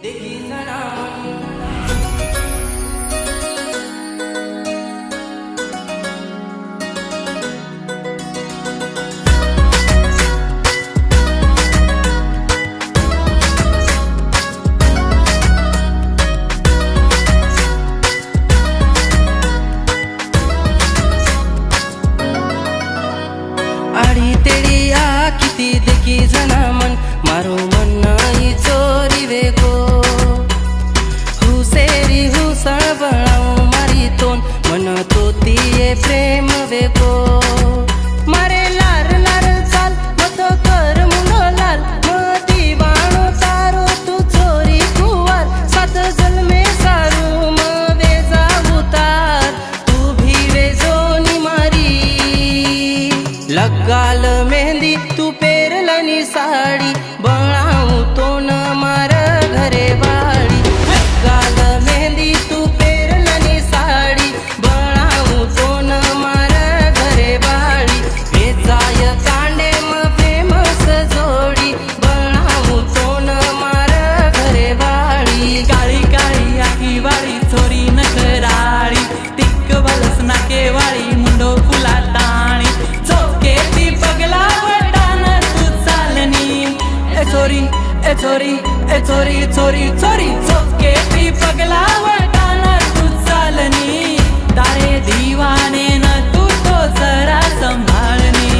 देखी जरा आड़ी तेरी आ किती देखी जना मन मारो मन नाही चोरी वेगो हुसेरी हुसळ बळाव मारी तोन मन तो तिये प्रेम वेगो मारे लार लार चाल मत कर मुनो लाल मती बाणो तारो तू चोरी कुवार सात जन्मे सारू म वेजा उतार तू भी वेजोनी मारी लगाल मेहंदी तू पेरलनी साडी बळाऊ तो न मार घरे वाडी लगाल मेहंदी तू पेरलनी साडी बळाऊ तो न मार घरे वाडी वेचाय कांडे म फेमस जोडी बळाऊ तो न मार घरे वाडी काळी काळी आखी वाळी चोरी नखराळी टिक बलस नाके वाळी मुंडो फुला टाणी चोके ती पगला वटान तू चालनी ए चोरी ए चोरी ए चोरी चोरी चोरी चोके ती पगला वटान तू चालनी तारे दीवाने न तू तो जरा संभाळनी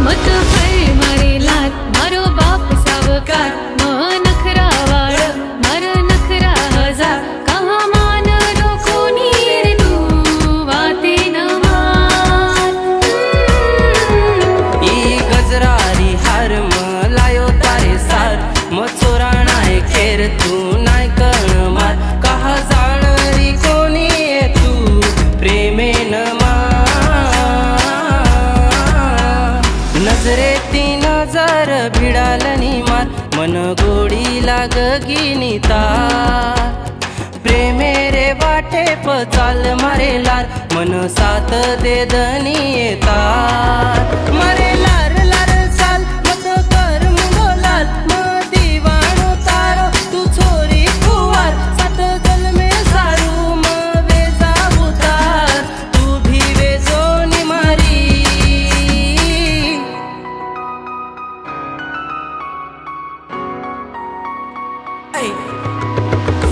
मत है मारे लात मारो बाप सावकार नखरा वाळ मार नखरा हजार कहा मान डोको नीर तू वाते न मार ई गजरारी हार म लायो तारे सार म चोराणाय खेर तू नाय कण मार कहा जाणरी कोणी ये तू प्रेमेन नजरेती नजर भिडालनी मार मन गोडी लागगिनी तार प्रेमे रे वाटे पचाल मारे लार मन साथ दे दनी येतार मारे लार लार चाल मत कर मुंगो लाल म दिवाणो तारो तू चोरी कुवार सात जन्मे सारू म वेजा उतार तू भी वेजोनी मारी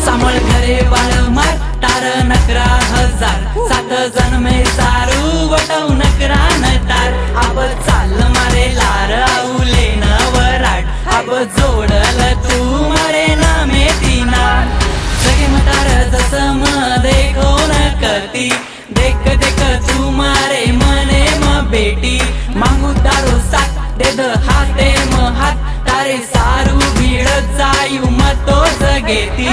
सामळ घरे वाळ मार तार नकरा हजार सात जन्मे सारू वटव नकरा नटार अब चाल मारे लार आऊले न वराट अब जोडल तू मारे नामे तिना सगे मटार जस म देखो न करती देख देख तू मारे मने म बेटी मांगू तारो साथ दे द हाते म हात तारे सारू भीड जायू म तो जगेती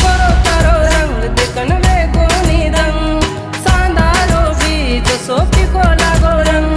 बरो तारो रंग देखन वेगो निरंग सांदारो बीज सोपी को लागो रंग